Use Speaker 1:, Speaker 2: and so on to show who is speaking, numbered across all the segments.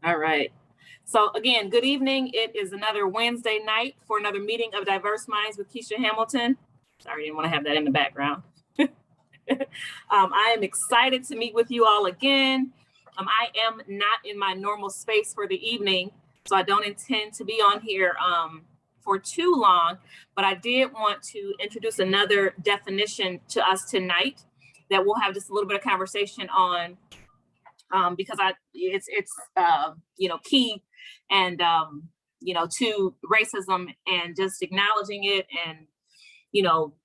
Speaker 1: All right. So again, good evening. It is another Wednesday night for another meeting of Diverse Minds with Keisha Hamilton. Sorry, I didn't want to have that in the background. I am excited to meet with you all again. I am not in my normal space for the evening, so I don't intend to be on here for too long, but I did want to introduce another definition to us tonight that we'll have just a little bit of conversation on because it's key and to racism and just acknowledging it and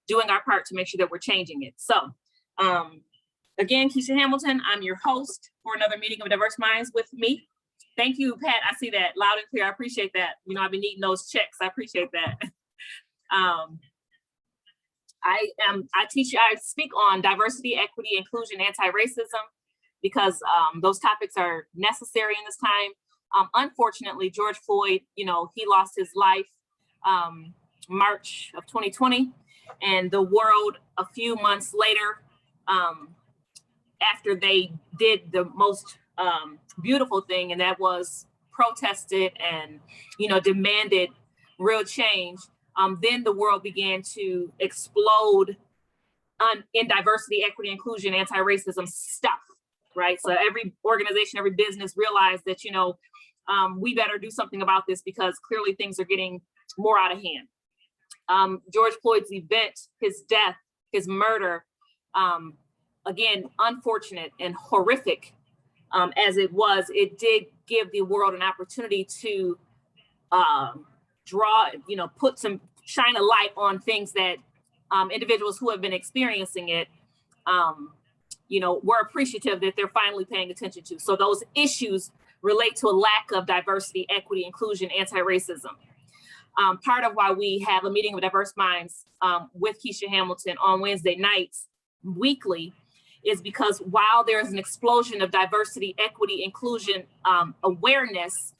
Speaker 1: doing our part to make sure that we're changing it. So again, Keisha Hamilton, I'm your host for another meeting of Diverse Minds with me. Thank you, Pat. I see that loud and clear. I appreciate that. I've been needing those checks. I appreciate that. I speak on diversity, equity, inclusion, anti-racism, because those topics are necessary in this time. Unfortunately, George Floyd, he lost his life March of 2020, and the world a few months later, after they did the most beautiful thing, and that was protested and demanded real change, then the world began to explode in diversity, equity, inclusion, anti-racism stuff. Right. So every organization, every business realized that, we better do something about this because clearly things are getting more out of hand. George Floyd's event, his death, his murder, again, unfortunate and horrific as it was, it did give the world an opportunity to shine a light on things that individuals who have been experiencing it we're appreciative that they're finally paying attention to. So those issues relate to a lack of diversity, equity, inclusion, anti-racism. Part of why we have a meeting of Diverse Minds with Keisha Hamilton on Wednesday nights weekly is because while there's an explosion of diversity, equity, inclusion awareness,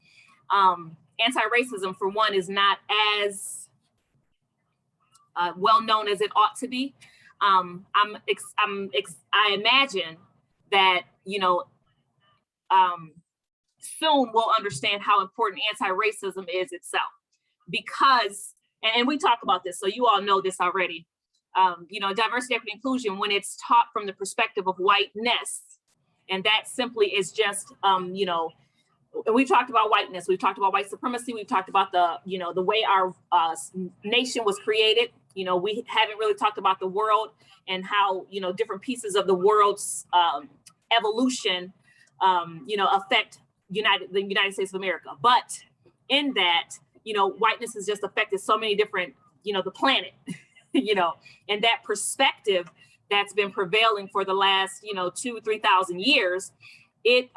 Speaker 1: anti-racism, for one, is not as well known as it ought to be. I imagine that, soon we'll understand how important anti-racism is itself, because, and we talk about this, so you all know this already, diversity, equity, inclusion, when it's taught from the perspective of whiteness, and that simply is just, we've talked about whiteness, we've talked about white supremacy, we've talked about the way our nation was created. We haven't really talked about the world and how, different pieces of the world's evolution, affect the United States of America. But in that, whiteness has just affected so many different, the planet, and that perspective that's been prevailing for the last, 2,000-3,000 years, it's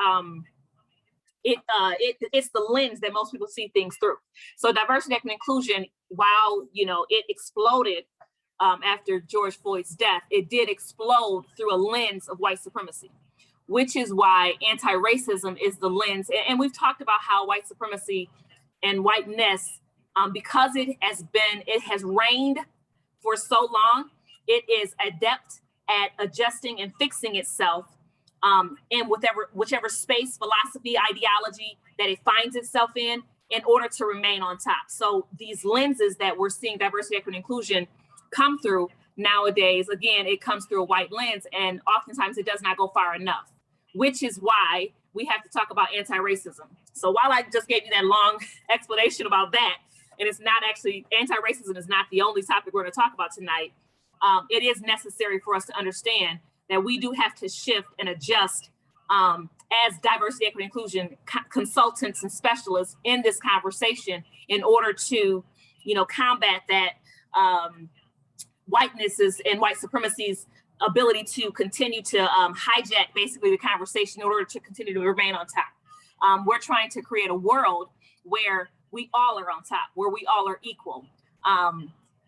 Speaker 1: the lens that most people see things through. So diversity, equity, and inclusion, while it exploded after George Floyd's death, it did explode through a lens of white supremacy, which is why anti-racism is the lens. And we've talked about how white supremacy and whiteness, because it has reigned for so long, it is adept at adjusting and fixing itself in whichever space, philosophy, ideology that it finds itself in order to remain on top. So these lenses that we're seeing diversity, equity, and inclusion come through nowadays, again, it comes through a white lens, and oftentimes it does not go far enough, which is why we have to talk about anti-racism. So while I just gave you that long explanation about that, and it's not actually, anti-racism is not the only topic we're going to talk about tonight, it is necessary for us to understand that we do have to shift and adjust as diversity, equity, inclusion consultants and specialists in this conversation in order to, combat that whitenesses and white supremacy's ability to continue to hijack basically the conversation in order to continue to remain on top. We're trying to create a world where we all are on top, where we all are equal.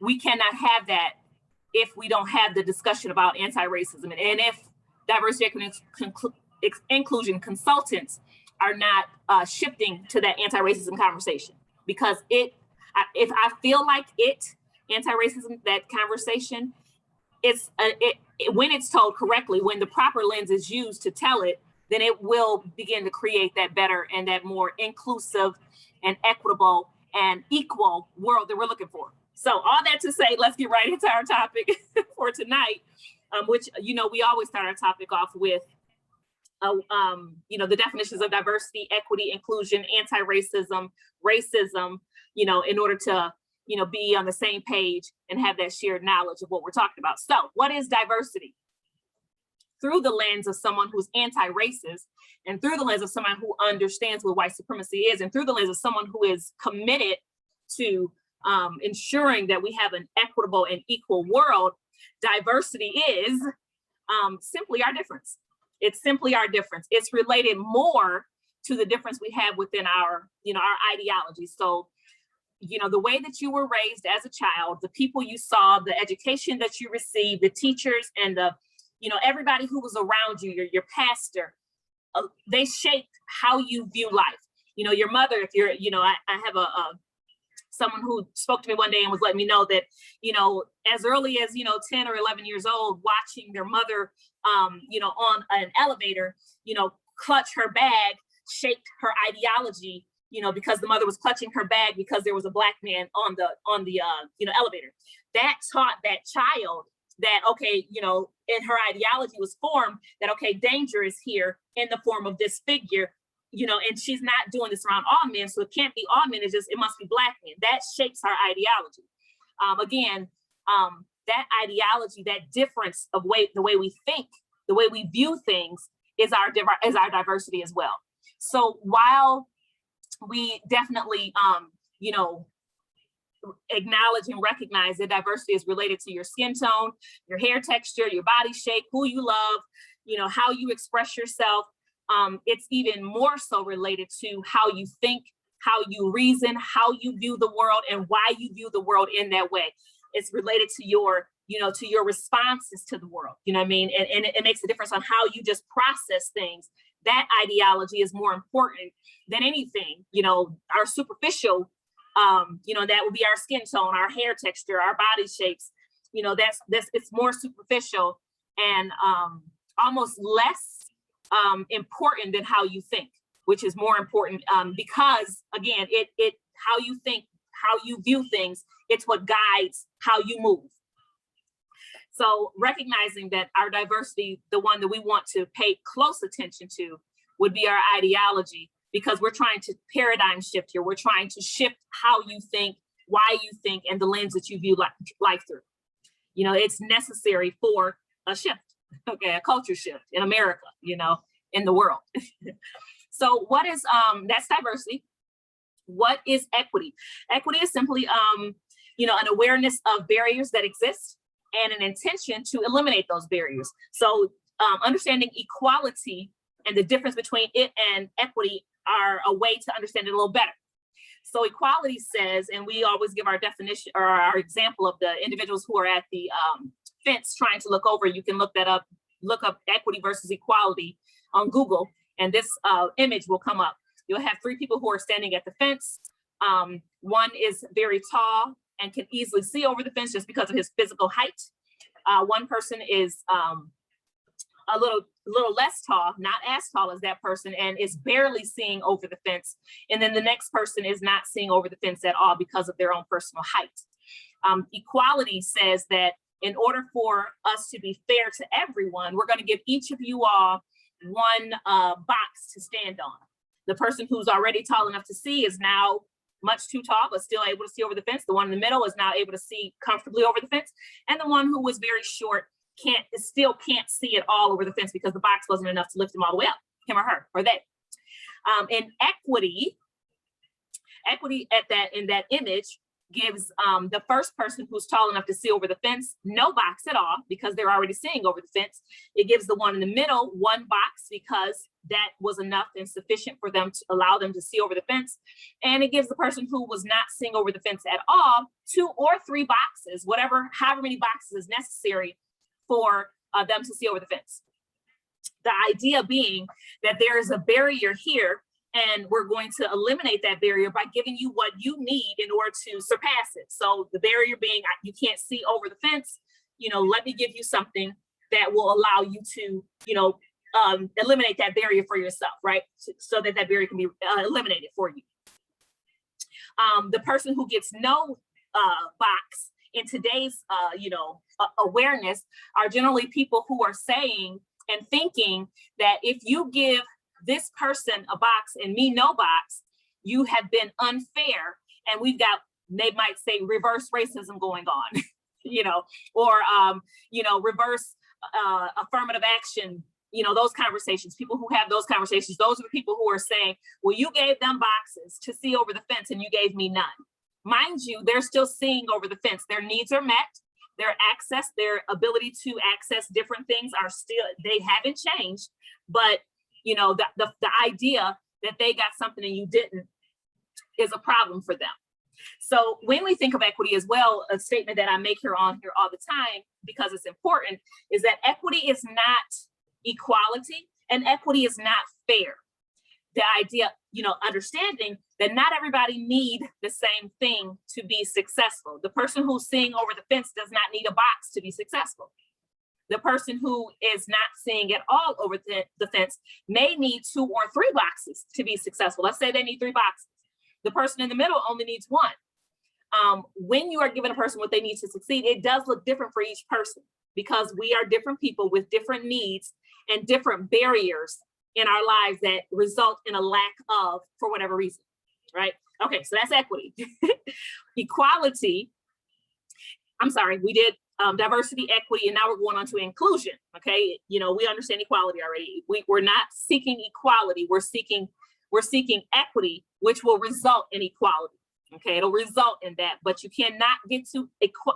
Speaker 1: We cannot have that if we don't have the discussion about anti-racism. And if diversity, equity, inclusion consultants are not shifting to that anti-racism conversation, because if I feel like anti-racism, that conversation, when it's told correctly, when the proper lens is used to tell it, then it will begin to create that better and that more inclusive and equitable and equal world that we're looking for. So all that to say, let's get right into our topic for tonight, which, you know, we always start our topic off with, you know, the definitions of diversity, equity, inclusion, anti-racism, racism, you know, in order to, you know, be on the same page and have that shared knowledge of what we're talking about. So what is diversity? Through the lens of someone who's anti-racist, and through the lens of someone who understands what white supremacy is, and through the lens of someone who is committed to ensuring that we have an equitable and equal world, diversity is simply our difference. It's simply our difference. It's related more to the difference we have within our, you know, our ideology. So, you know, the way that you were raised as a child, the people you saw, the education that you received, the teachers and the, you know, everybody who was around you, your pastor, they shaped how you view life. You know, your mother, if you're, you know, I have someone who spoke to me one day and was letting me know that, you know, as early as, you know, 10 or 11 years old, watching their mother, you know, on an elevator, you know, clutch her bag, shaped her ideology, you know, because the mother was clutching her bag because there was a Black man on the you know, elevator. That taught that child that, okay, you know, and her ideology was formed that, okay, danger is here in the form of this figure, you know, and she's not doing this around all men, so it can't be all men, it's just, it must be Black men. That shapes our ideology. Again, that ideology, that difference of the way we think, the way we view things is our diversity as well. So while we definitely, you know, acknowledge and recognize that diversity is related to your skin tone, your hair texture, your body shape, who you love, you know, how you express yourself. It's even more so related to how you think, how you reason, how you view the world, and why you view the world in that way. It's related to your, you know, to your responses to the world, you know what I mean? And it makes a difference on how you just process things. That ideology is more important than anything, you know, our superficial, you know, that would be our skin tone, our hair texture, our body shapes, you know, that's it's more superficial and almost less important than how you think, which is more important because again, it how you think, how you view things, it's what guides how you move. So recognizing that our diversity, the one that we want to pay close attention to, would be our ideology, because we're trying to paradigm shift here. We're trying to shift how you think, why you think, and the lens that you view life through. You know, it's necessary for a shift, okay, a culture shift in America, you know, in the world. So what is, that's diversity. What is equity? Equity is simply, you know, an awareness of barriers that exist and an intention to eliminate those barriers. So understanding equality and the difference between it and equity are a way to understand it a little better. So equality says, and we always give our definition or our example of the individuals who are at the fence trying to look over. You can look that up, look up equity versus equality on Google, and this image will come up. You'll have three people who are standing at the fence. One is very tall and can easily see over the fence just because of his physical height. One person is a little less tall, not as tall as that person, and is barely seeing over the fence. And then the next person is not seeing over the fence at all because of their own personal height. Equality says that in order for us to be fair to everyone, we're going to give each of you all one box to stand on. The person who's already tall enough to see is now much too tall, but still able to see over the fence. The one in the middle is now able to see comfortably over the fence. And the one who was very short still can't see it all over the fence because the box wasn't enough to lift him all the way up, him or her, or they. And equity in that image gives the first person who's tall enough to see over the fence no box at all because they're already seeing over the fence. It gives the one in the middle one box because that was enough and sufficient for them to allow them to see over the fence. And it gives the person who was not seeing over the fence at all 2 or 3 boxes, however many boxes is necessary for them to see over the fence. The idea being that there is a barrier here, and we're going to eliminate that barrier by giving you what you need in order to surpass it. So the barrier being you can't see over the fence, you know, let me give you something that will allow you to, you know, eliminate that barrier for yourself, right? So that that barrier can be eliminated for you. The person who gets no box in today's, awareness are generally people who are saying and thinking that if you give this person a box and me no box, you have been unfair. And we've got, they might say, reverse racism going on, or, reverse affirmative action, those conversations, people who have those conversations, those are the people who are saying, well, you gave them boxes to see over the fence and you gave me none. Mind you, they're still seeing over the fence. Their needs are met. Their access, their ability to access different things are still, they haven't changed. But, the idea that they got something and you didn't is a problem for them. So when we think of equity as well, a statement that I make here all the time, because it's important, is that equity is not equality and equity is not fair. The idea, understanding that not everybody need the same thing to be successful. The person who's seeing over the fence does not need a box to be successful. The person who is not seeing at all over the fence may need 2 or 3 boxes to be successful. Let's say they need 3 boxes. The person in the middle only needs 1. When you are giving a person what they need to succeed, it does look different for each person because we are different people with different needs and different barriers in our lives that result in a lack of, for whatever reason, right? Okay, so that's equity. Equality, we did diversity, equity, and now we're going on to inclusion, okay? We understand equality already. We're not seeking equality, we're seeking equity, which will result in equality, okay? It'll result in that, but you cannot get to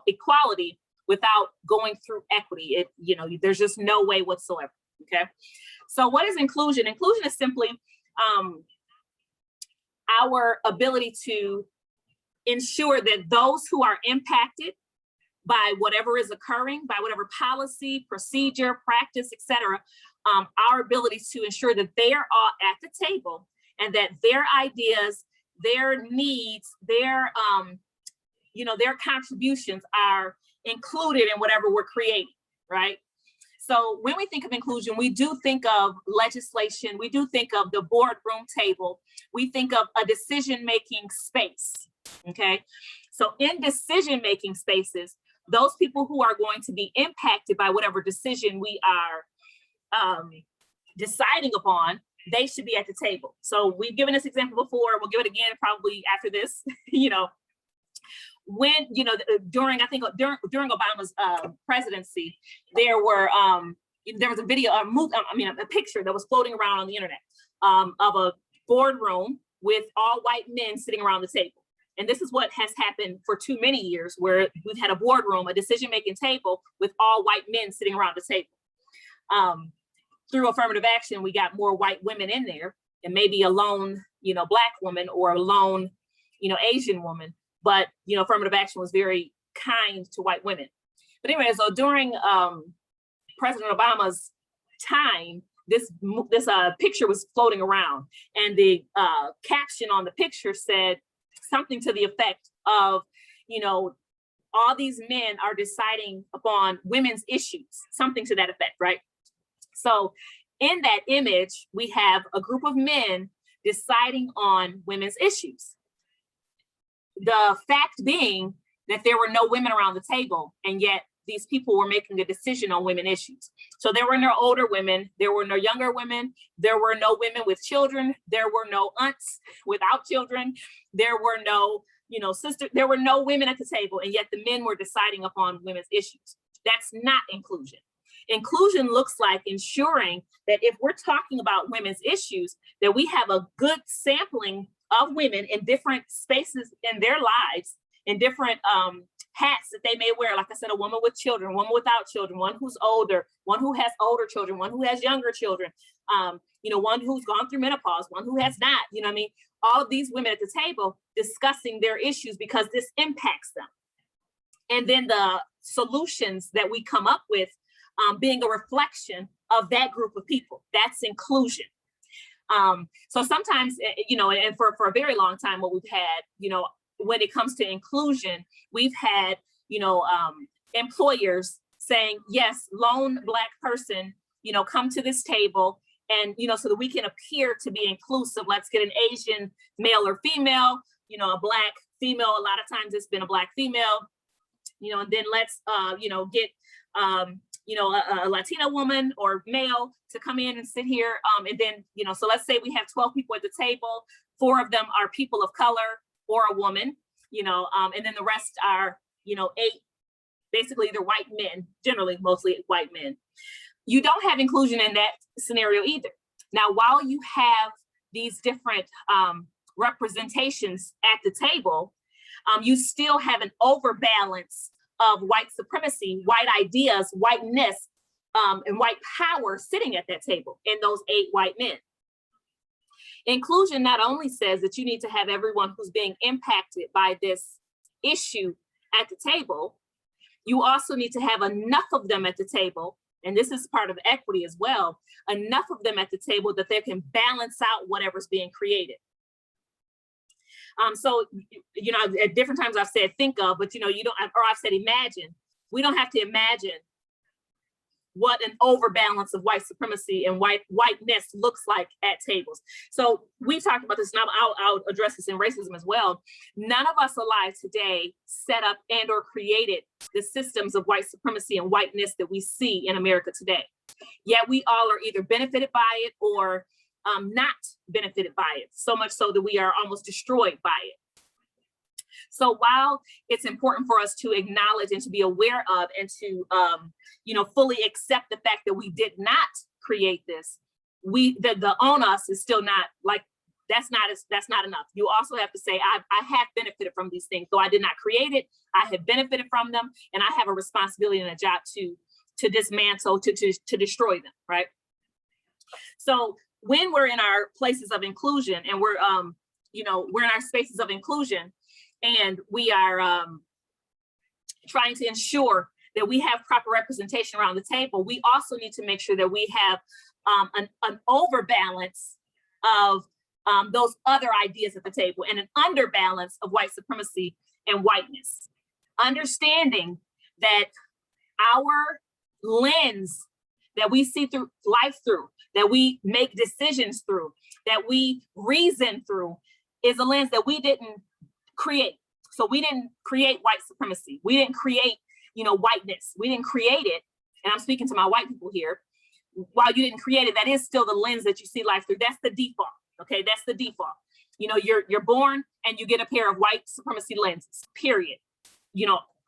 Speaker 1: equality without going through equity. There's just no way whatsoever, okay? So what is inclusion? Inclusion is simply our ability to ensure that those who are impacted by whatever is occurring, by whatever policy, procedure, practice, etc., our ability to ensure that they are all at the table and that their ideas, their needs, their contributions are included in whatever we're creating, right? So when we think of inclusion, we do think of legislation, we do think of the boardroom table, we think of a decision-making space, okay? So in decision-making spaces, those people who are going to be impacted by whatever decision we are deciding upon, they should be at the table. So we've given this example before, we'll give it again probably after this, when, during Obama's presidency, there was a video, a picture that was floating around on the internet of a boardroom with all white men sitting around the table. And this is what has happened for too many years, where we've had a boardroom, a decision-making table with all white men sitting around the table. Through affirmative action, we got more white women in there, and maybe a lone, Black woman or a lone, Asian woman. But, affirmative action was very kind to white women. But anyway, so during President Obama's time, this picture was floating around, and the caption on the picture said something to the effect of, all these men are deciding upon women's issues, something to that effect, right? So in that image, we have a group of men deciding on women's issues. The fact being that there were no women around the table, and yet these people were making a decision on women issues. So there were no older women, there were no younger women, there were no women with children, there were no aunts without children, there were no, sisters, there were no women at the table, and yet the men were deciding upon women's issues. That's not inclusion. Inclusion looks like ensuring that if we're talking about women's issues, that we have a good sampling of women in different spaces in their lives, in different hats that they may wear. Like I said, a woman with children, one without children, one who's older, one who has older children, one who has younger children, one who's gone through menopause, one who has not, all of these women at the table discussing their issues because this impacts them. And then the solutions that we come up with being a reflection of that group of people. That's inclusion. So sometimes, and for a very long time, what we've had, when it comes to inclusion, we've had, employers saying, yes, lone Black person, come to this table and, so that we can appear to be inclusive. Let's get an Asian male or female, a Black female. A lot of times it's been a Black female, and then let's, get, a Latina woman or male to come in and sit here. And then, so let's say we have 12 people at the table. 4 of them are people of color or a woman, and then the rest are, 8, basically they're white men, generally mostly white men. You don't have inclusion in that scenario either. Now, while you have these different representations at the table, you still have an overbalance of white supremacy, white ideas, whiteness, and white power sitting at that table in those 8 white men. Inclusion not only says that you need to have everyone who's being impacted by this issue at the table, you also need to have enough of them at the table, and this is part of equity as well, enough of them at the table that they can balance out whatever's being created. So, at different times I've said think of, but you don't, or I've said imagine. We don't have to imagine what an overbalance of white supremacy and whiteness looks like at tables. So we've talked about this, and I'll address this in racism as well. None of us alive today set up and or created the systems of white supremacy and whiteness that we see in America today. Yet we all are either benefited by it or not benefited by it, so much so that we are almost destroyed by it. So while it's important for us to acknowledge and to be aware of and to, fully accept the fact that we did not create this, the on us is still not like, that's not enough. You also have to say, I have benefited from these things. Though I did not create it, I have benefited from them, and I have a responsibility and a job to dismantle, to destroy them, right? So when we're in our places of inclusion and we're in our spaces of inclusion, and we are trying to ensure that we have proper representation around the table, we also need to make sure that we have an overbalance of those other ideas at the table and an underbalance of white supremacy and whiteness. Understanding that our lens that we see through life through, that we make decisions through, that we reason through, is a lens that we didn't create. So we didn't create white supremacy. We didn't create, whiteness. We didn't create it. And I'm speaking to my white people here. While you didn't create it, that is still the lens that you see life through. That's the default. Okay, that's the default. You're born and you get a pair of white supremacy lenses, period.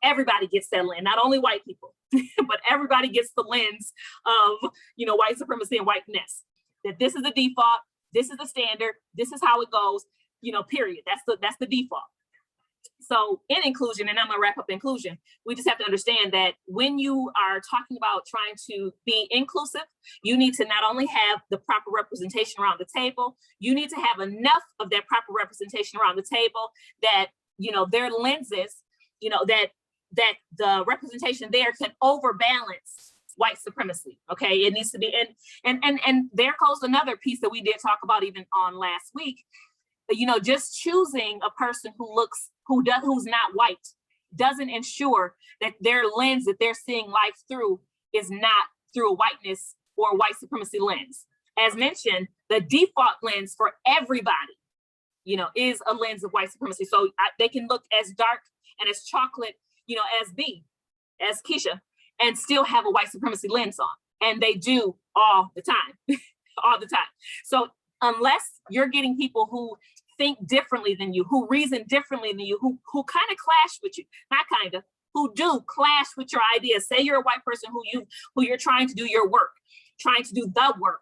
Speaker 1: Everybody gets that lens, not only white people, but everybody gets the lens of, white supremacy and whiteness. That this is the default, this is the standard, this is how it goes, period. That's the default. So in inclusion, and I'm gonna wrap up inclusion, we just have to understand that when you are talking about trying to be inclusive, you need to not only have the proper representation around the table, you need to have enough of that proper representation around the table that, their lenses, that the representation there can overbalance white supremacy. Okay, it needs to be, and there goes another piece that we did talk about even on last week. Just choosing a person who's not white doesn't ensure that their lens that they're seeing life through is not through a whiteness or a white supremacy lens. As mentioned, the default lens for everybody, is a lens of white supremacy. So they can look as dark and as chocolate, as Keisha, and still have a white supremacy lens on. And they do all the time, all the time. So unless you're getting people who think differently than you, who reason differently than you, who kind of clash with you, not kind of, who do clash with your ideas. Say you're a white person who you're trying to do your work, trying to do the work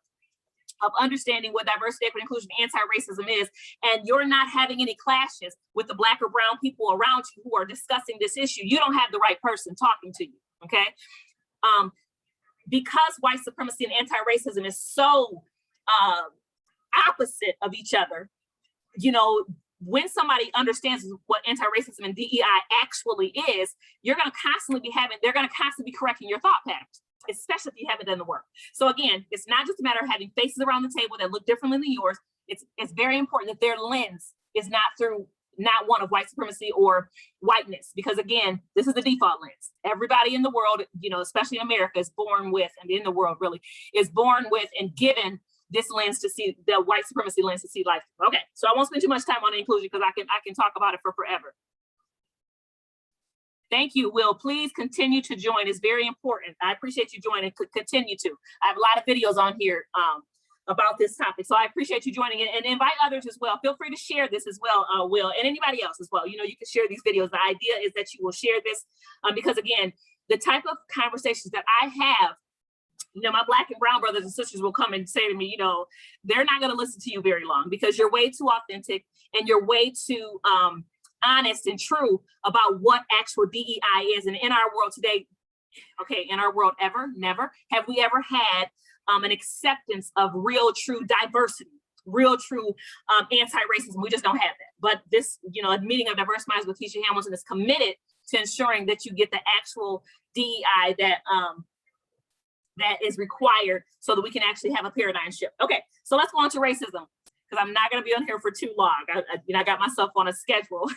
Speaker 1: of understanding what diversity, equity, inclusion, anti-racism is, and you're not having any clashes with the Black or brown people around you who are discussing this issue, you don't have the right person talking to you, okay? Because white supremacy and anti-racism is so opposite of each other, when somebody understands what anti-racism and DEI actually is, they're going to constantly be correcting your thought patterns, especially if you haven't done the work. So again, it's not just a matter of having faces around the table that look differently than yours. It's very important that their lens is not through not one of white supremacy or whiteness, because again, this is the default lens. Everybody in the world, you know, especially in America, is born with, and in the world really, is born with and given this lens to see, the white supremacy lens to see life. Okay, so I won't spend too much time on inclusion because I can talk about it for forever. Thank you, Will. Please continue to join. It's very important. I appreciate you joining. Continue to. I have a lot of videos on here about this topic, so I appreciate you joining and invite others as well. Feel free to share this as well, Will, and anybody else as well. You know, you can share these videos. The idea is that you will share this because again, the type of conversations that I have, you know, my Black and brown brothers and sisters will come and say to me, you know, they're not going to listen to you very long because you're way too authentic and you're way too honest and true about what actual DEI is. And in our world today, okay, in our world never have we ever had an acceptance of real, true diversity, real, true anti-racism. We just don't have that. But this, you know, a meeting of diverse minds with Keisha Hamilton is committed to ensuring that you get the actual DEI that that is required so that we can actually have a paradigm shift. Okay, so let's go on to racism, because I'm not going to be on here for too long. I got myself on a schedule.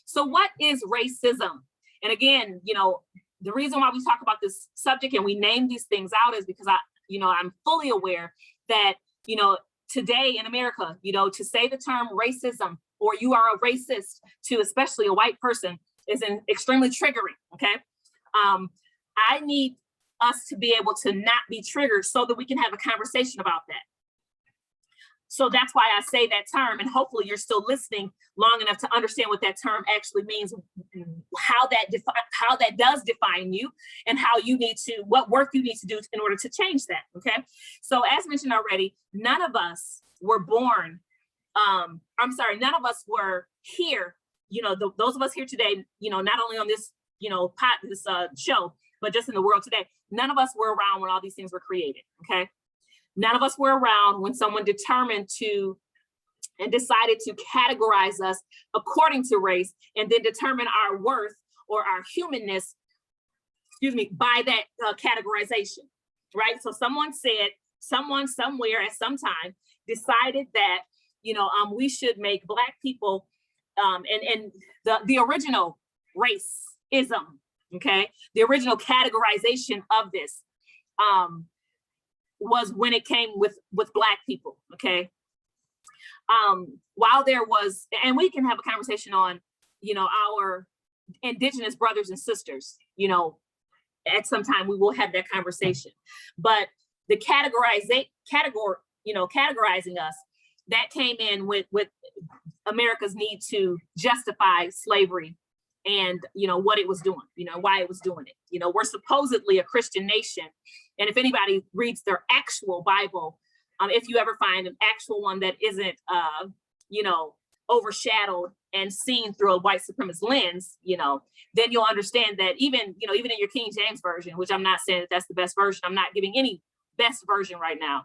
Speaker 1: So what is racism? And again, you know, the reason why we talk about this subject and we name these things out is because I'm fully aware that, you know, today in America, you know, to say the term racism or you are a racist to especially a white person is extremely triggering, okay? I need us to be able to not be triggered so that we can have a conversation about that. So that's why I say that term, and hopefully you're still listening long enough to understand what that term actually means, how that does define you, and how you need to, what work you need to do in order to change that, okay? So as mentioned already, none of us were born, none of us were here, you know, those of us here today, you know, not only on this, you know, this show, but just in the world today, none of us were around when all these things were created, okay? None of us were around when someone determined to and decided to categorize us according to race and then determine our worth or our humanness, by that categorization, right? So someone somewhere at some time decided that, you know, we should make Black people and the original racism, okay? The original categorization of this was when it came with Black people, okay? While there was, and we can have a conversation on, you know, our indigenous brothers and sisters, you know, at some time we will have that conversation. But the categorizing us, that came in with America's need to justify slavery and, you know, what it was doing, you know, why it was doing it. You know, we're supposedly a Christian nation. And if anybody reads their actual Bible, if you ever find an actual one that isn't, you know, overshadowed and seen through a white supremacist lens, you know, then you'll understand that even, you know, even in your King James version, which I'm not saying that that's the best version, I'm not giving any best version right now,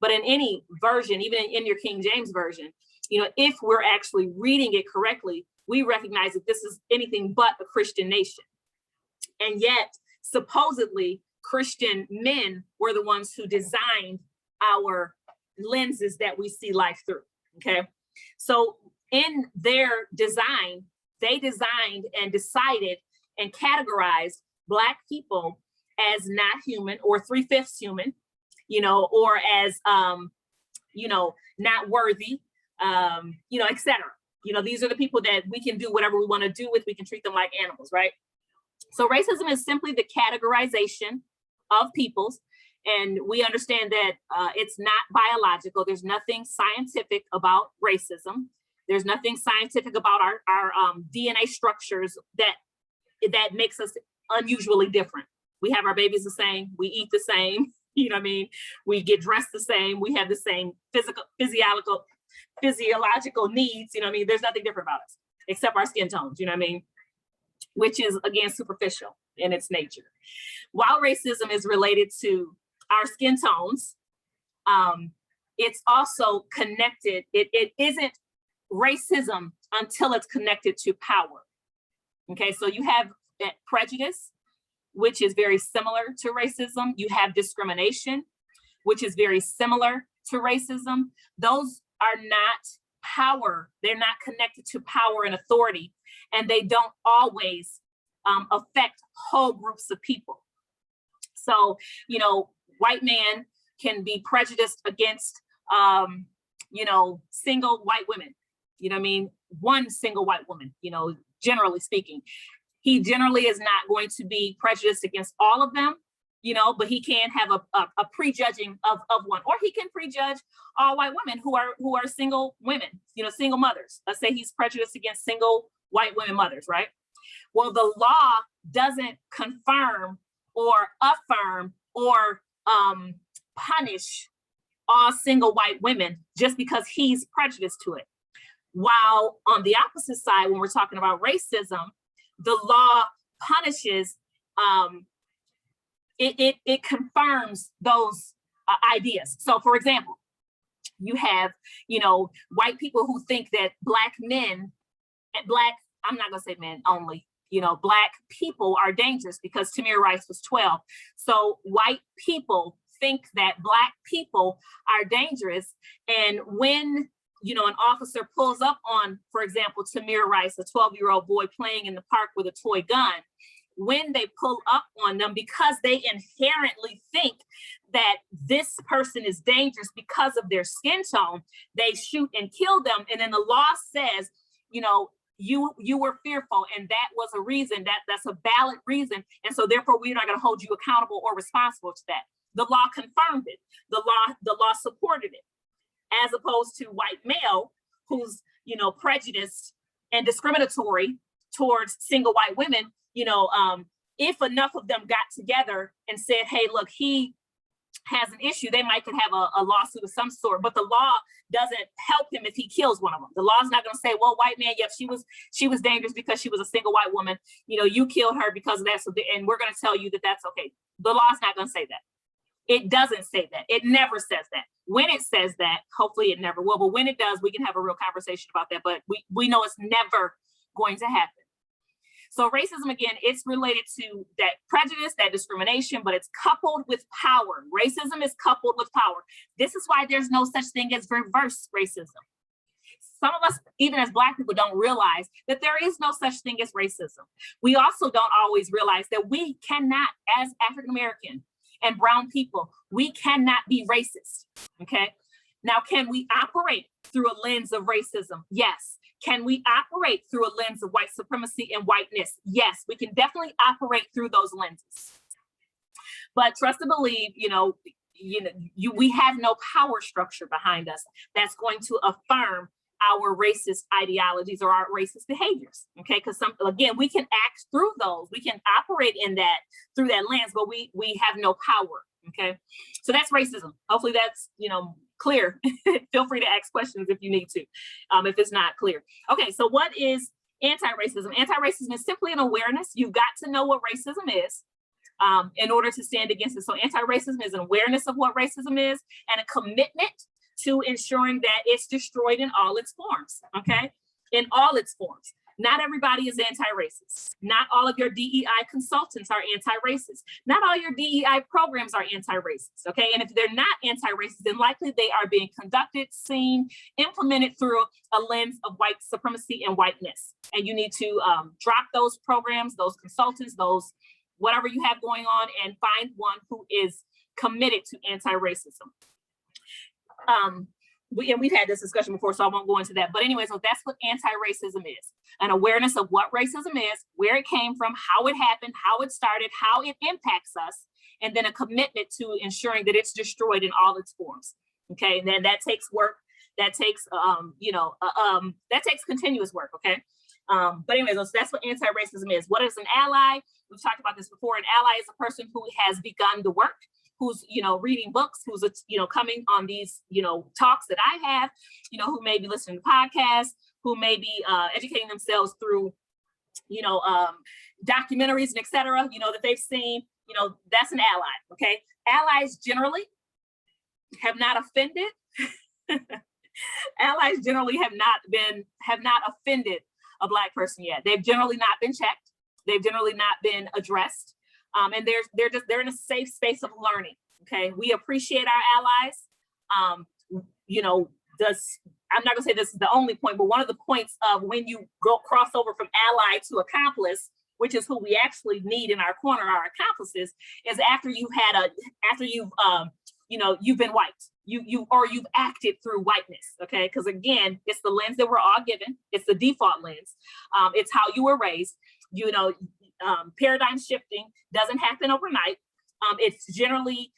Speaker 1: but in any version, even in your King James version, you know, if we're actually reading it correctly, we recognize that this is anything but a Christian nation. And yet, supposedly, Christian men were the ones who designed our lenses that we see life through, okay? So in their design, they designed and decided and categorized Black people as not human or 3/5 human, you know, or as, you know, not worthy, you know, et cetera. You know, these are the people that we can do whatever we want to do with. We can treat them like animals, right? So racism is simply the categorization of peoples. And we understand that it's not biological. There's nothing scientific about racism. There's nothing scientific about our DNA structures that makes us unusually different. We have our babies the same. We eat the same. You know what I mean? We get dressed the same. We have the same physiological needs. You know what I mean? There's nothing different about us except our skin tones. You know what I mean? Which is, again, superficial in its nature. While racism is related to our skin tones, it's also connected. It isn't racism until it's connected to power. Okay, so you have prejudice, which is very similar to racism. You have discrimination, which is very similar to racism. Those are not power. They're not connected to power and authority, and they don't always affect whole groups of people. So, you know, white man can be prejudiced against, you know, single white women. You know what I mean? One single white woman, you know, generally speaking. He generally is not going to be prejudiced against all of them, you know, but he can have a prejudging of one, or he can prejudge all white women who are single women, you know, single mothers. Let's say he's prejudiced against single white women mothers, right? Well, the law doesn't confirm or affirm or punish all single white women just because he's prejudiced to it. While on the opposite side, when we're talking about racism, the law punishes, it confirms those ideas. So for example, you have, you know, white people who think that Black men, I'm not gonna say men only, you know, Black people are dangerous because Tamir Rice was 12. So white people think that Black people are dangerous. And when, you know, an officer pulls up on, for example, Tamir Rice, a 12-year-old boy playing in the park with a toy gun, when they pull up on them because they inherently think that this person is dangerous because of their skin tone, they shoot and kill them. And then the law says, you know, you were fearful, and that was a reason, that's a valid reason. And so therefore we're not going to hold you accountable or responsible to that. The law confirmed it. The law supported it, as opposed to white male who's, you know, prejudiced and discriminatory towards single white women. You know, if enough of them got together and said, hey, look, he has an issue, they might could have a lawsuit of some sort, but the law doesn't help him if he kills one of them. The law is not going to say, well, white man, yep, she was dangerous because she was a single white woman. You know, you killed her because of that. So, and we're going to tell you that that's okay. The law is not going to say that. It doesn't say that. It never says that. When it says that, hopefully it never will, but when it does, we can have a real conversation about that. But we know it's never going to happen. So racism, again, it's related to that prejudice, that discrimination, but it's coupled with power. Racism is coupled with power. This is why there's no such thing as reverse racism. Some of us, even as Black people, don't realize that there is no such thing as racism. We also don't always realize that we cannot, as African American and brown people, we cannot be racist, okay? Now, can we operate through a lens of racism? Yes. Can we operate through a lens of white supremacy and whiteness? Yes, we can definitely operate through those lenses. But trust and believe, we have no power structure behind us that's going to affirm our racist ideologies or our racist behaviors, okay? Because again, we can act through those, we can operate in that through that lens, but we have no power, okay? So that's racism. Hopefully that's, clear. Feel free to ask questions if you need to, if it's not clear. Okay, so what is anti-racism? Anti-racism is simply an awareness. You've got to know what racism is in order to stand against it. So anti-racism is an awareness of what racism is and a commitment to ensuring that it's destroyed in all its forms, okay? In all its forms. Not everybody is anti-racist. Not all of your DEI consultants are anti-racist. Not all your DEI programs are anti-racist, okay? And if they're not anti-racist, then likely they are being conducted, seen, implemented through a lens of white supremacy and whiteness. And you need to drop those programs, those consultants, those whatever you have going on, and find one who is committed to anti-racism. We've had this discussion before, so I won't go into that. But anyway, so that's what anti-racism is. An awareness of what racism is, where it came from, how it happened, how it started, how it impacts us, and then a commitment to ensuring that it's destroyed in all its forms. Okay, and then that takes work. That takes, that takes continuous work. Okay, but anyways, so that's what anti-racism is. What is an ally? We've talked about this before. An ally is a person who has begun the work, who's, reading books, who's, coming on these, talks that I have, who may be listening to podcasts, who may be educating themselves through, documentaries and et cetera, that they've seen, that's an ally, okay? Allies generally have not offended. Allies generally have not offended a Black person yet. They've generally not been checked. They've generally not been addressed. And they're in a safe space of learning. Okay, we appreciate our allies. I'm not gonna say this is the only point, but one of the points of when you go cross over from ally to accomplice, which is who we actually need in our corner, our accomplices, is after you've been white, you've acted through whiteness, okay? Because again, it's the lens that we're all given. It's the default lens. It's how you were raised. Paradigm shifting doesn't happen overnight. It's generally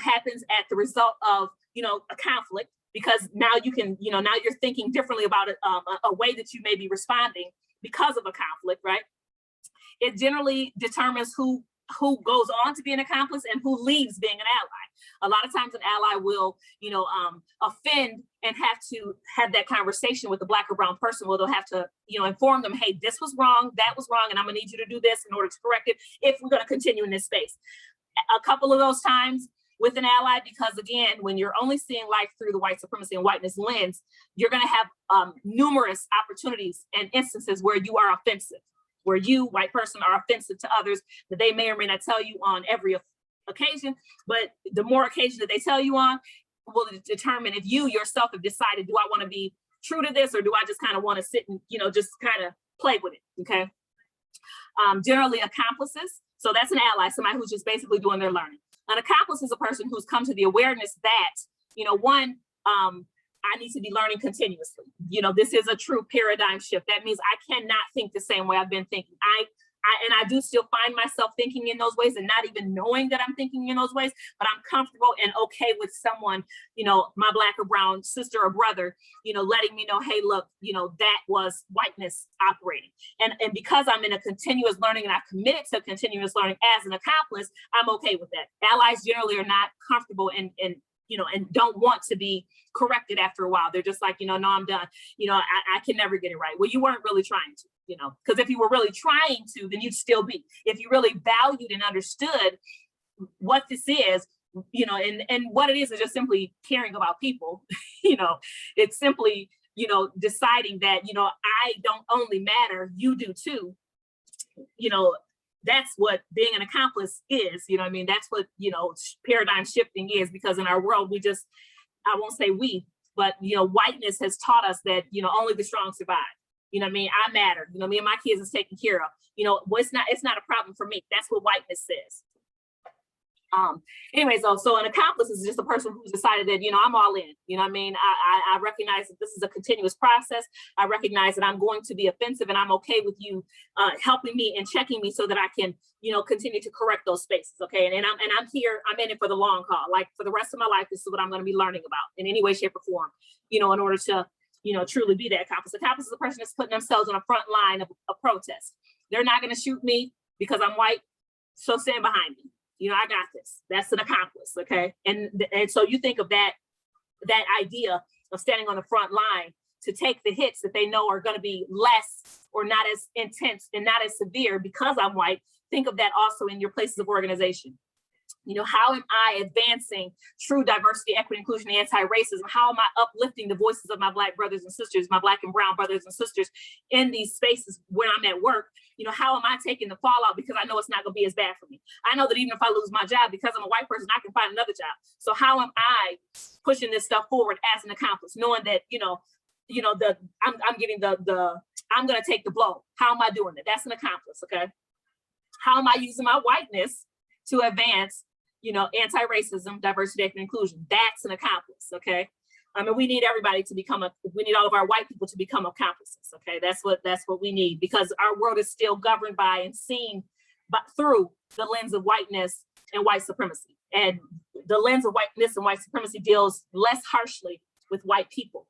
Speaker 1: happens at the result of a conflict, because now now you're thinking differently about it, a way that you may be responding because of a conflict, right? It generally determines who goes on to be an accomplice and who leaves being an ally. A lot of times an ally will, offend and have to have that conversation with the Black or brown person, where they'll have to, inform them, hey, this was wrong, that was wrong, and I'm gonna need you to do this in order to correct it if we're gonna continue in this space. A couple of those times with an ally, because again, when you're only seeing life through the white supremacy and whiteness lens, you're gonna have numerous opportunities and instances where you are offensive, where you, white person, are offensive to others that they may or may not tell you on every occasion, but the more occasions that they tell you on will determine if you yourself have decided, do I want to be true to this, or do I just kind of want to sit and, just kind of play with it, okay? Generally accomplices, so that's an ally, somebody who's just basically doing their learning. An accomplice is a person who's come to the awareness that, one, I need to be learning continuously. This is a true paradigm shift. That means I cannot think the same way I've been thinking. I do still find myself thinking in those ways and not even knowing that I'm thinking in those ways, but I'm comfortable and okay with someone, my Black or brown sister or brother, letting me know, hey, look, that was whiteness operating. And because I'm in a continuous learning and I've committed to continuous learning as an accomplice, I'm okay with that. Allies generally are not comfortable and don't want to be corrected after a while. They're just like, no, I'm done. I can never get it right. Well, you weren't really trying to, because if you were really trying to, then you'd still be. If you really valued and understood what this is, and what it is just simply caring about people, it's simply, deciding that, I don't only matter, you do too. That's what being an accomplice is, that's what, paradigm shifting is, because in our world, I won't say we, but, whiteness has taught us that, only the strong survive. I matter, me and my kids is taken care of, well, it's not a problem for me. That's what whiteness says. Anyways, so an accomplice is just a person who's decided that, I'm all in, I recognize that this is a continuous process. I recognize that I'm going to be offensive, and I'm okay with you helping me and checking me so that I can, continue to correct those spaces. Okay. And I'm here, I'm in it for the long haul. Like for the rest of my life, this is what I'm going to be learning about in any way, shape, or form, in order to, truly be that accomplice. Accomplice is a person that's putting themselves on the front line of a protest. They're not going to shoot me because I'm white, so stand behind me. I got this. That's an accomplice, okay? And so you think of that idea of standing on the front line to take the hits that they know are going to be less or not as intense and not as severe because I'm white. Think of that also in your places of organization. How am I advancing true diversity, equity, inclusion, and anti-racism? How am I uplifting the voices of my Black brothers and sisters, my Black and brown brothers and sisters in these spaces when I'm at work? How am I taking the fallout, because I know it's not going to be as bad for me? I know that even if I lose my job because I'm a white person, I can find another job. So how am I pushing this stuff forward as an accomplice, knowing that, I'm getting I'm going to take the blow. How am I doing it? That's an accomplice, okay? How am I using my whiteness to advance, anti-racism, diversity, equity, and inclusion? That's an accomplice, okay? We need everybody to we need all of our white people to become accomplices, okay? That's what we need, because our world is still governed by and seen through the lens of whiteness and white supremacy. And the lens of whiteness and white supremacy deals less harshly with white people.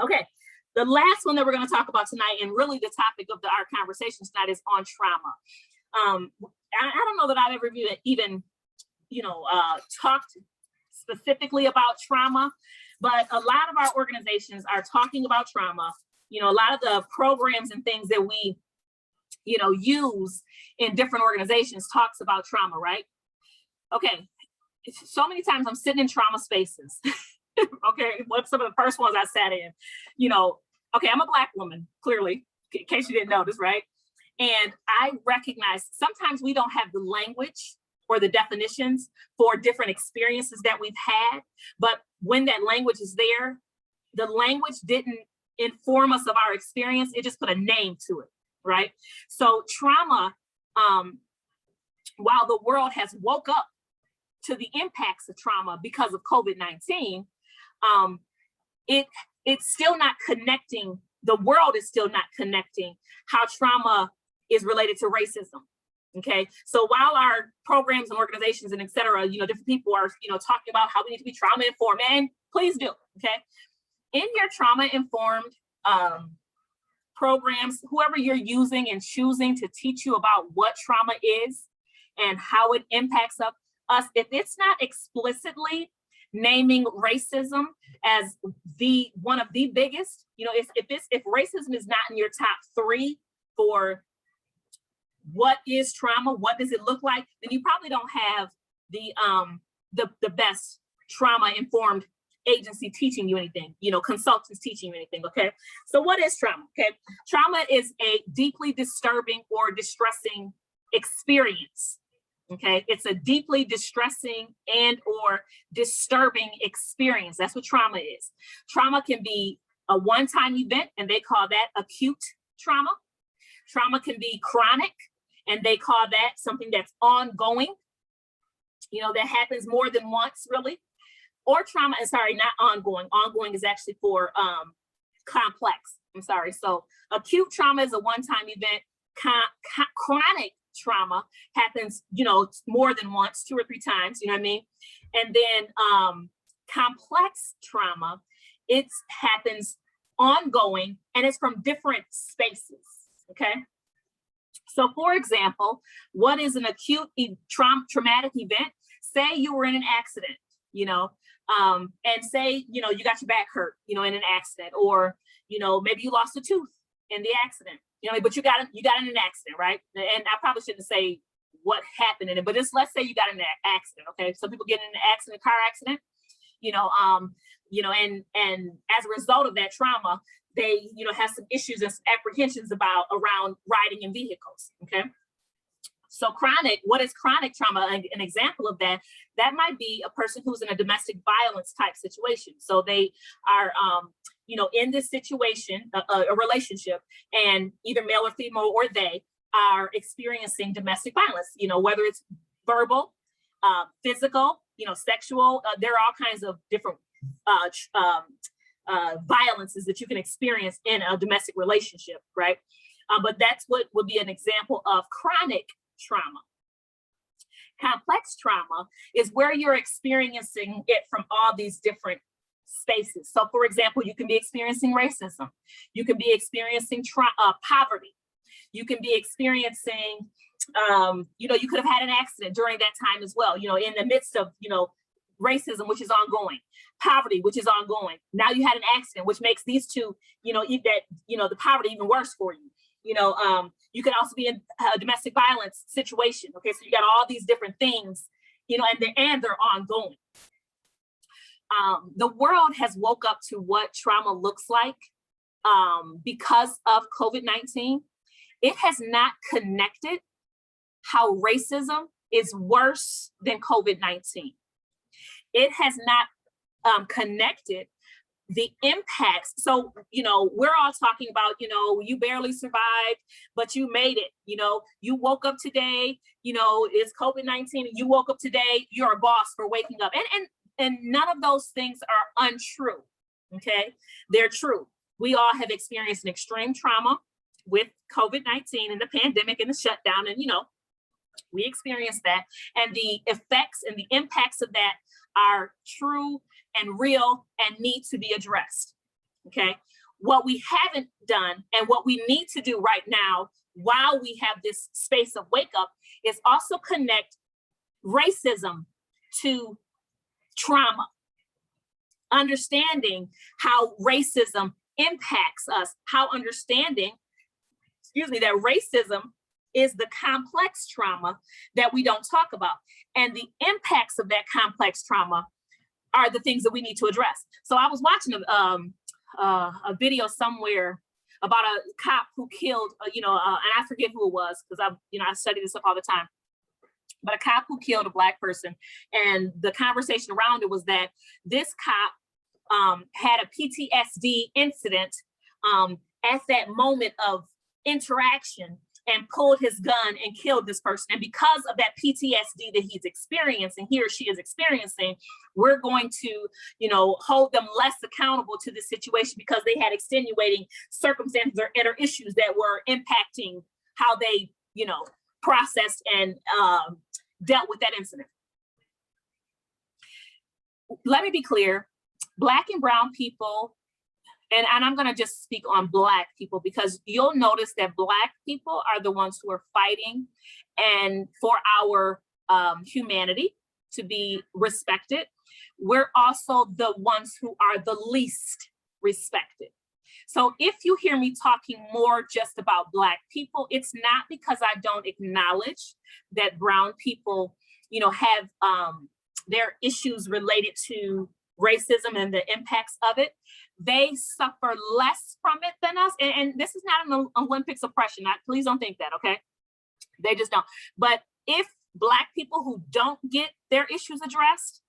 Speaker 1: Okay, the last one that we're going to talk about tonight, and really the topic of our conversation tonight, is on trauma. I don't know that I've ever even talked specifically about trauma, but a lot of our organizations are talking about trauma. A lot of the programs and things that we, use in different organizations talks about trauma, right? Okay, so many times I'm sitting in trauma spaces. Okay, what's some of the first ones I sat in? Okay, I'm a Black woman, clearly, in case you didn't notice, right? And I recognize sometimes we don't have the language or the definitions for different experiences that we've had, but when that language is there, the language didn't inform us of our experience, it just put a name to it, right? So trauma, while the world has woke up to the impacts of trauma because of COVID-19, it's still not connecting, the world is still not connecting how trauma is related to racism. Okay, so while our programs and organizations and et cetera, different people are, talking about how we need to be trauma informed, and please do, okay? In your trauma informed programs, whoever you're using and choosing to teach you about what trauma is and how it impacts us, if it's not explicitly naming racism as one of the biggest, if racism is not in your top 3 for what is trauma, what does it look like, then you probably don't have the best trauma informed agency teaching you anything, consultants teaching you anything. Okay, so what is trauma? Okay, trauma is a deeply disturbing or distressing experience. Okay, it's a deeply distressing and or disturbing experience. That's what trauma is. Trauma can be a one-time event, and they call that acute trauma. Trauma can be chronic, and they call that something that's ongoing, that happens more than once, really. Or trauma, not ongoing. Ongoing is actually for complex. I'm sorry. So acute trauma is a one-time event. Chronic trauma happens, more than once, 2 or 3 times, you know what I mean? And then complex trauma, it happens ongoing, and it's from different spaces, okay? So for example, what is an acute traumatic event? Say you were in an accident, and say, you got your back hurt, in an accident, or, maybe you lost a tooth in the accident, but you got in an accident, right? And I probably shouldn't say what happened in it, but let's say you got in an accident, okay? Some people get in an accident, car accident, and as a result of that trauma, they, have some issues and some apprehensions around riding in vehicles, okay? So what is chronic trauma? An example of that might be a person who's in a domestic violence type situation. So they are, in this situation, a relationship, and either male or female, or they are experiencing domestic violence, whether it's verbal, physical, sexual, there are all kinds of different violences that you can experience in a domestic relationship, right? But that's what would be an example of chronic trauma. Complex trauma is where you're experiencing it from all these different spaces. So for example, you can be experiencing racism. You can be experiencing poverty. You can be experiencing, you could have had an accident during that time as well, in the midst of, racism, which is ongoing, poverty, which is ongoing. Now you had an accident, which makes these two, the poverty even worse for you. You can also be in a domestic violence situation. Okay, so you got all these different things, and they're ongoing. The world has woke up to what trauma looks like because of COVID-19. It has not connected how racism is worse than COVID-19. It has not connected the impacts. So, we're all talking about, you barely survived, but you made it. You woke up today, it's COVID-19, and you woke up today, you're a boss for waking up. And none of those things are untrue, okay? They're true. We all have experienced an extreme trauma with COVID-19 and the pandemic and the shutdown, and, we experienced that. And the effects and the impacts of that are true and real and need to be addressed, okay? What we haven't done and what we need to do right now while we have this space of wake up is also connect racism to trauma, understanding how racism impacts us, how understanding, that racism is the complex trauma that we don't talk about. And the impacts of that complex trauma are the things that we need to address. So I was watching a video somewhere about a cop who killed, and I forget who it was because I study this stuff all the time. But a cop who killed a Black person, and the conversation around it was that this cop had a PTSD incident at that moment of interaction and pulled his gun and killed this person. And because of that PTSD that he's experiencing, he or she is experiencing, we're going to, hold them less accountable to this situation because they had extenuating circumstances or issues that were impacting how they, processed and dealt with that incident. Let me be clear, Black and brown people, and I'm going to just speak on Black people, because you'll notice that Black people are the ones who are fighting and for our humanity to be respected. We're also the ones who are the least respected. So if you hear me talking more just about Black people, it's not because I don't acknowledge that brown people, have their issues related to racism and the impacts of it. They suffer less from it than us. And this is not an Olympics oppression. Please don't think that, okay? They just don't. But if Black people who don't get their issues addressed,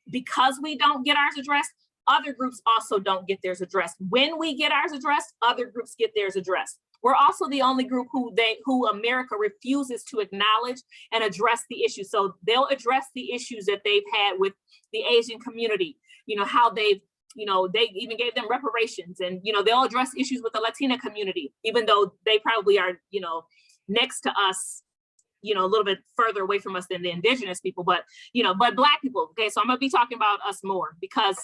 Speaker 1: because we don't get ours addressed, other groups also don't get theirs addressed. When we get ours addressed, other groups get theirs addressed. We're also the only group who America refuses to acknowledge and address the issues. So they'll address the issues that they've had with the Asian community, how they've, they even gave them reparations, and, they'll address issues with the Latina community, even though they probably are, next to us, a little bit further away from us than the indigenous people, but Black people. Okay, so I'm gonna be talking about us more because,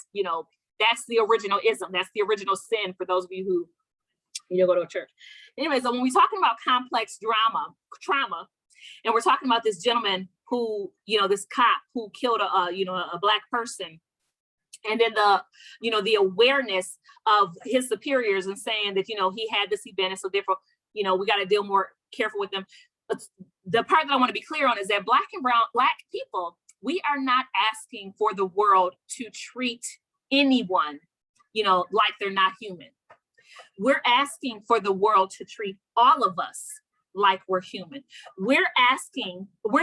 Speaker 1: that's the original ism. That's the original sin for those of you who, go to a church. Anyway, so when we're talking about complex trauma, and we're talking about this gentleman who, this cop who killed a Black person, and then the awareness of his superiors and saying that, he had this event, and so therefore, we got to deal more careful with them. But the part that I want to be clear on is that Black people, we are not asking for the world to treat anyone, like they're not human. We're asking for the world to treat all of us like we're human. We're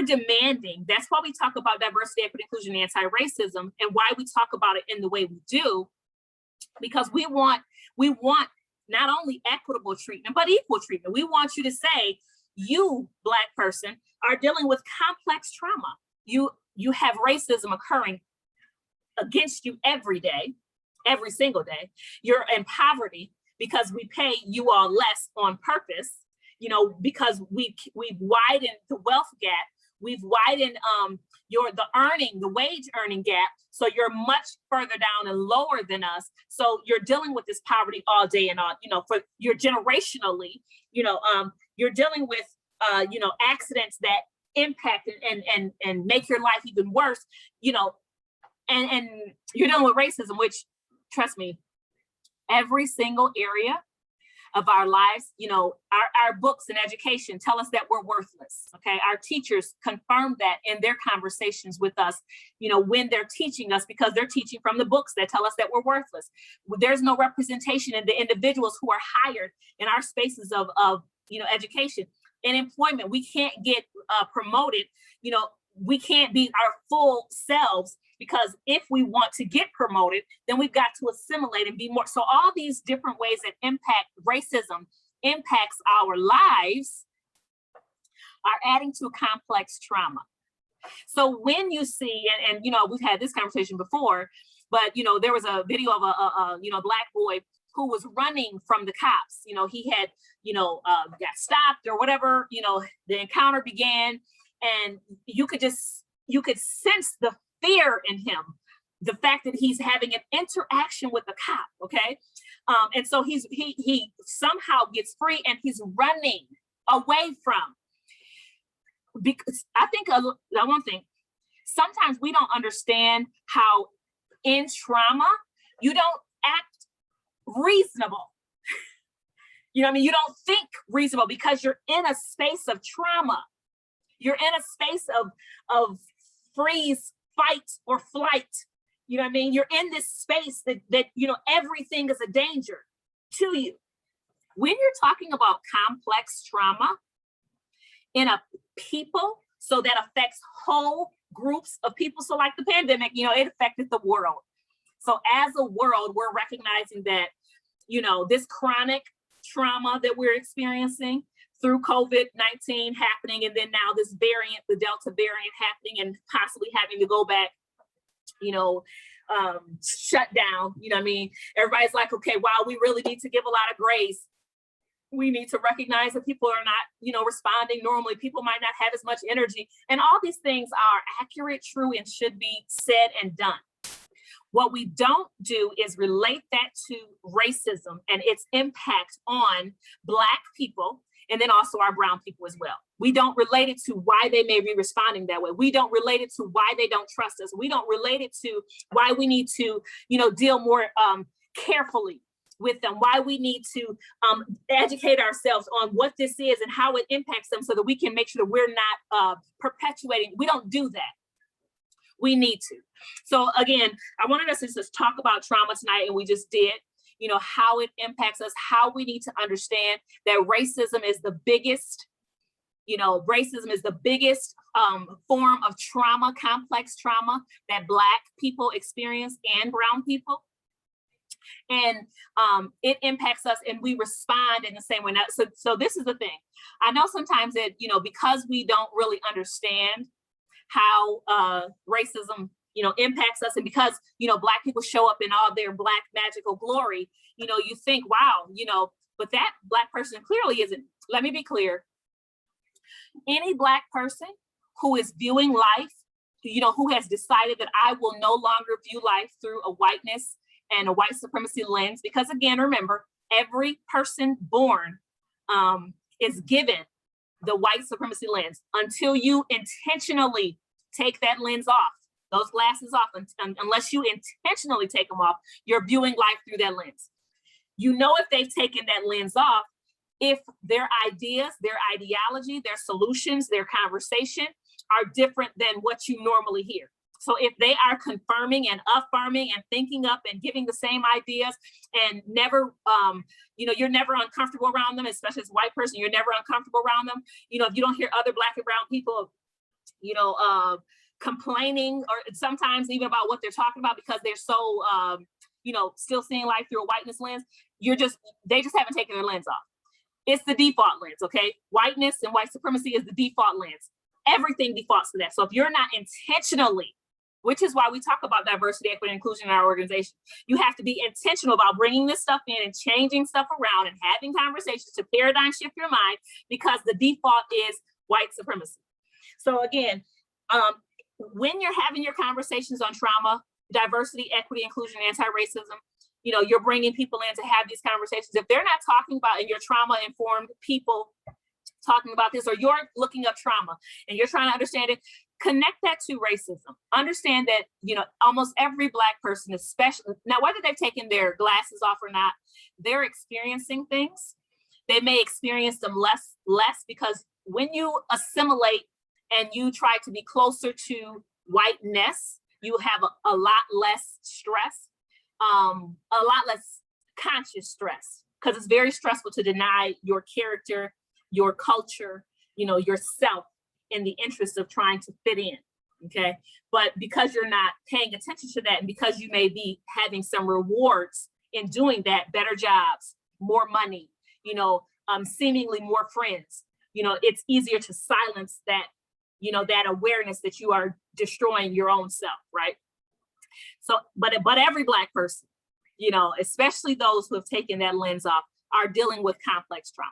Speaker 1: demanding, that's why we talk about diversity, equity, inclusion, and anti-racism, and why we talk about it in the way we do, because we want not only equitable treatment, but equal treatment. We want you to say, you, Black person, are dealing with complex trauma. You have racism occurring against you every day, every single day. You're in poverty because we pay you all less on purpose, because we've widened the wealth gap. We've widened the wage earning gap. So you're much further down and lower than us. So you're dealing with this poverty all day and all, for you're generationally, you're dealing with, accidents that impact and make your life even worse, and you're dealing with racism, which, trust me, every single area of our lives, our books and education tell us that we're worthless, okay? Our teachers confirm that in their conversations with us, when they're teaching us, because they're teaching from the books that tell us that we're worthless. There's no representation in the individuals who are hired in our spaces of education. In employment, we can't get promoted, we can't be our full selves, because if we want to get promoted, then we've got to assimilate and be more. So all these different ways that racism impacts our lives are adding to complex trauma. So when you see, and we've had this conversation before, but there was a video of a Black boy who was running from the cops. He had, got stopped or whatever, the encounter began, and you could sense the fear in him, the fact that he's having an interaction with the cop, okay? And so he somehow gets free and he's running away from, because I think one thing, sometimes we don't understand how in trauma, you don't act reasonable. You don't think reasonable because you're in a space of trauma. You're in a space of freeze, fight, or flight. You're in this space that everything is a danger to you. When you're talking about complex trauma in a people, so that affects whole groups of people. So like the pandemic, it affected the world. So as a world, we're recognizing that, you know, this chronic trauma that we're experiencing through COVID-19 happening, and then now this variant, the Delta variant happening, and possibly having to go back, you know, shut down, you know what I mean? Everybody's like, okay, while we really need to give a lot of grace, we need to recognize that people are not, you know, responding normally. People might not have as much energy. And all these things are accurate, true, and should be said and done. What we don't do is relate that to racism and its impact on Black people, and then also our brown people as well. We don't relate it to why they may be responding that way. We don't relate it to why they don't trust us. We don't relate it to why we need to, you know, deal more carefully with them, why we need to educate ourselves on what this is and how it impacts them so that we can make sure that we're not perpetuating. We don't do that. We need to. So again, I wanted us to just talk about trauma tonight, and we just did, you know, how it impacts us, how we need to understand that racism is the biggest, you know, racism is the biggest form of trauma, complex trauma that Black people experience and brown people. And it impacts us, and we respond in the same way. Now, so this is the thing. I know sometimes that, you know, because we don't really understand how racism, you know, impacts us, and because, you know, Black people show up in all their Black magical glory, you know, you think, wow, you know, but that Black person clearly isn't. Let me be clear. Any Black person who is viewing life, you know, who has decided that I will no longer view life through a whiteness and a white supremacy lens, because again, remember, every person born is given the white supremacy lens until you intentionally take that lens off, those glasses off. Unless you intentionally take them off, you're viewing life through that lens. You know, if they've taken that lens off, if their ideas, their ideology, their solutions, their conversation are different than what you normally hear. So if they are confirming and affirming and thinking up and giving the same ideas, and never, you know, you're never uncomfortable around them, especially as a white person, you're never uncomfortable around them. You know, if you don't hear other Black and brown people, you know, complaining, or sometimes even about what they're talking about because they're so, you know, still seeing life through a whiteness lens, they just haven't taken their lens off. It's the default lens, okay? Whiteness and white supremacy is the default lens. Everything defaults to that. So if you're not intentionally, which is why we talk about diversity, equity, and inclusion in our organization, you have to be intentional about bringing this stuff in and changing stuff around and having conversations to paradigm shift your mind, because the default is white supremacy. So again, when you're having your conversations on trauma, diversity, equity, inclusion, anti-racism, you know, you're bringing people in to have these conversations. If they're not talking about, and you're trauma-informed people talking about this, or you're looking up trauma and you're trying to understand it, connect that to racism. Understand that, you know, almost every Black person, especially now, whether they've taken their glasses off or not, they're experiencing things. They may experience them less because when you assimilate and you try to be closer to whiteness, you have a lot less stress, a lot less conscious stress, because it's very stressful to deny your character, your culture, you know, yourself, in the interest of trying to fit in, okay? But because you're not paying attention to that, and because you may be having some rewards in doing that, better jobs, more money, you know, seemingly more friends, you know, it's easier to silence that, you know, that awareness that you are destroying your own self, right? So, but every Black person, you know, especially those who have taken that lens off, are dealing with complex trauma.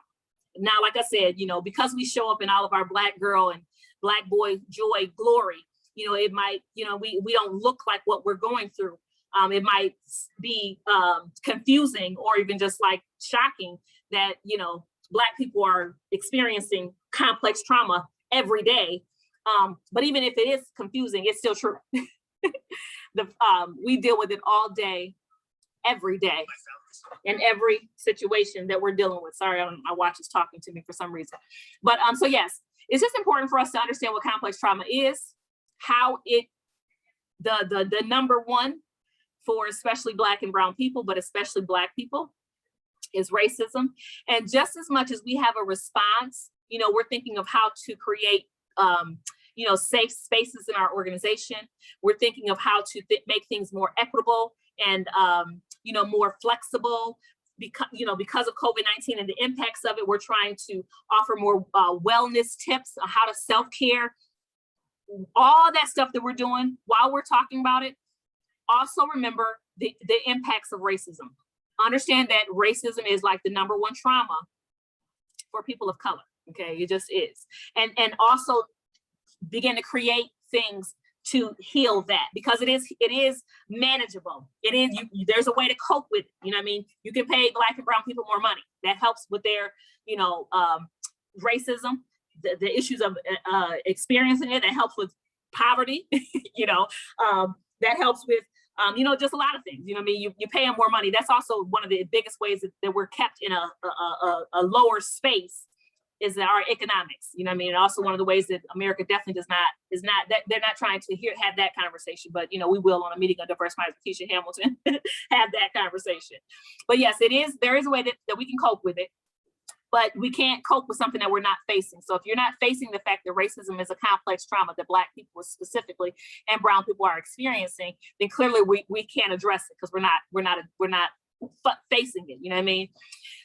Speaker 1: Now, like I said, you know, because we show up in all of our Black girl and Black boy joy glory, you know, it might, you know, we don't look like what we're going through. It might be confusing or even just like shocking that, you know, Black people are experiencing complex trauma every day. But even if it is confusing, it's still true. We deal with it all day, every day, in every situation that we're dealing with. Sorry, my watch is talking to me for some reason. But so yes, it's just important for us to understand what complex trauma is, how it, the number one for especially Black and brown people, but especially Black people, is racism. And just as much as we have a response, you know, we're thinking of how to create you know, safe spaces in our organization. We're thinking of how to make things more equitable and more flexible. Because of COVID-19 and the impacts of it, we're trying to offer more wellness tips on how to self-care, all that stuff that we're doing while we're talking about it. Also remember the impacts of racism. Understand that racism is like the #1 trauma for people of color. Okay, it just is. And also begin to create things to heal that, because it is manageable. It is, there's a way to cope with it. You know what I mean? You can pay Black and brown people more money. That helps with their, racism, the issues of experiencing it. That helps with poverty, that helps with, just a lot of things. You know what I mean? You pay them more money. That's also one of the biggest ways that we're kept in a lower space, is our economics. You know what I mean? And also one of the ways that America definitely is not that they're not trying to have that conversation, but we will on a meeting of diverse minds with Keisha Hamilton have that conversation. But yes, there is a way that we can cope with it, but we can't cope with something that we're not facing. So if you're not facing the fact that racism is a complex trauma that Black people specifically and brown people are experiencing, then clearly we can't address it, because we're not facing it. You know what I mean?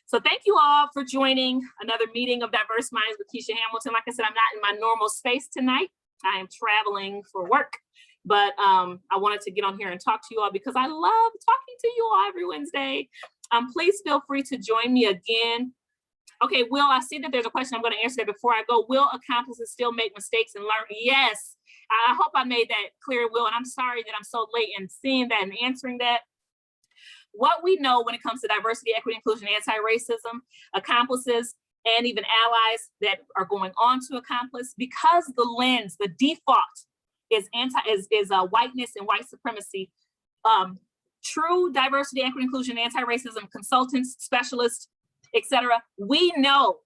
Speaker 1: So thank you all for joining another meeting of Diverse Minds with Keisha Hamilton. Like I said, I'm not in my normal space tonight. I am traveling for work, but I wanted to get on here and talk to you all because I love talking to you all every Wednesday. Please feel free to join me again. Okay, Will, I see that there's a question. I'm going to answer that before I go. Will accomplices still make mistakes and learn? Yes, I hope I made that clear, Will, and I'm sorry that I'm so late in seeing that and answering that. What we know when it comes to diversity, equity, inclusion, anti-racism, accomplices, and even allies that are going on to accomplice, because the lens, the default is whiteness and white supremacy. True diversity, equity, inclusion, anti-racism consultants, specialists, etc. We know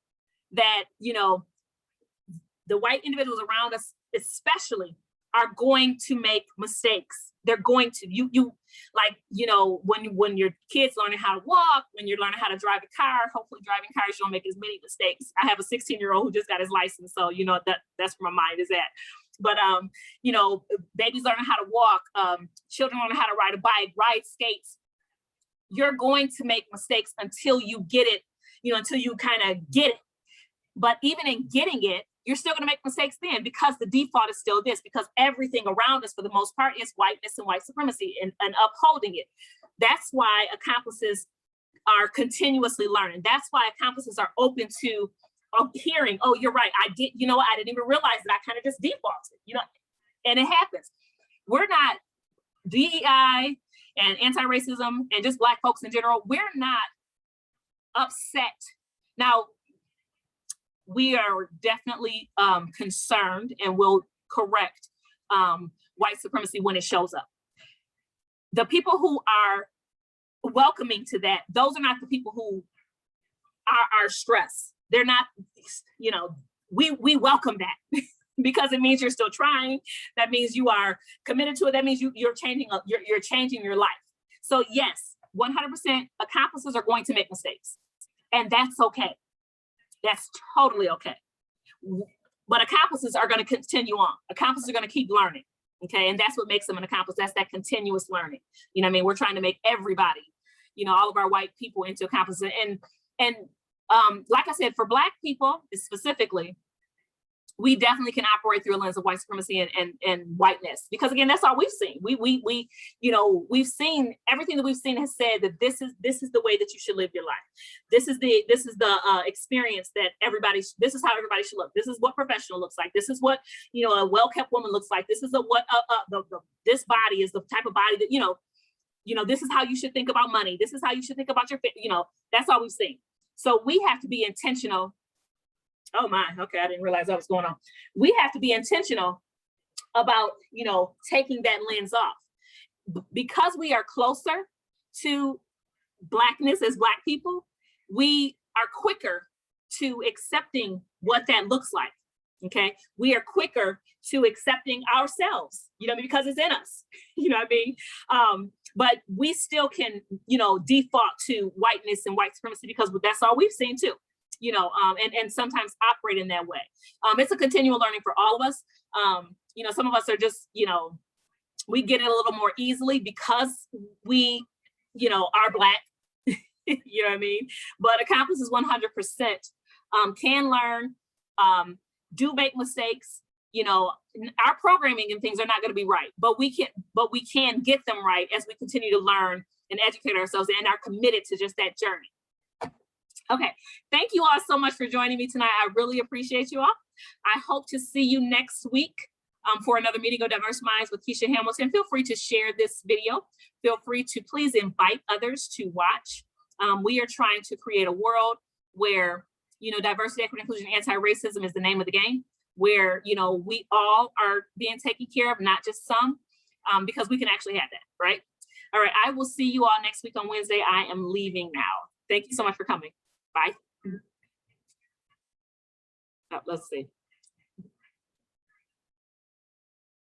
Speaker 1: that the white individuals around us, especially, are going to make mistakes. They're going to, when your kids learning how to walk, when you're learning how to drive a car, hopefully driving cars, you don't make as many mistakes. I have a 16-year-old who just got his license, so that's where my mind is at. But babies learning how to walk, children learning how to ride a bike, ride skates. You're going to make mistakes until you get it, until you kind of get it. But even in getting it, you're still going to make mistakes then, because the default is still this, because everything around us for the most part is whiteness and white supremacy and upholding it. That's why accomplices are continuously learning. That's why accomplices are open to hearing, oh, you're right. I didn't even realize that I kind of just defaulted, and it happens. We're not DEI and anti-racism and just Black folks in general. We're not upset. Now, we are definitely concerned and will correct white supremacy when it shows up. The people who are welcoming to that, those are not the people who are stressed. They're not, we welcome that because it means you're still trying. That means you are committed to it. That means you're changing your life. So yes, 100% accomplices are going to make mistakes, and that's okay. That's totally okay. But accomplices are going to continue on. Accomplices are going to keep learning. Okay. And that's what makes them an accomplice. That's that continuous learning. We're trying to make everybody, all of our white people into accomplices. And like I said, for Black people specifically, we definitely can operate through a lens of white supremacy and whiteness, because again, that's all we've seen. We've seen everything that we've seen has said that this is the way that you should live your life. This is the experience that this is how everybody should look. This is what professional looks like. This is what, a well-kept woman looks like. This is this body is the type of body that, this is how you should think about money. This is how you should think about that's all we've seen. So we have to be intentional. Oh my, okay, I didn't realize that was going on. We have to be intentional about, taking that lens off. Because we are closer to Blackness as Black people, we are quicker to accepting what that looks like, okay? We are quicker to accepting ourselves, because it's in us, but we still can, default to whiteness and white supremacy because that's all we've seen too. And sometimes operate in that way. It's a continual learning for all of us. Some of us are just, we get it a little more easily because we, you know, are Black. You know what I mean? But accomplices 100% can learn, do make mistakes. You know, our programming and things are not going to be right, but we can get them right as we continue to learn and educate ourselves and are committed to just that journey. Okay, thank you all so much for joining me tonight. I really appreciate you all. I hope to see you next week for another meeting of Diverse Minds with Keisha Hamilton. Feel free to share this video. Feel free to please invite others to watch. We are trying to create a world where, you know, diversity, equity, inclusion, anti-racism is the name of the game, where, you know, we all are being taken care of, not just some, because we can actually have that, right? All right, I will see you all next week on Wednesday. I am leaving now. Thank you so much for coming. Bye. Let's see.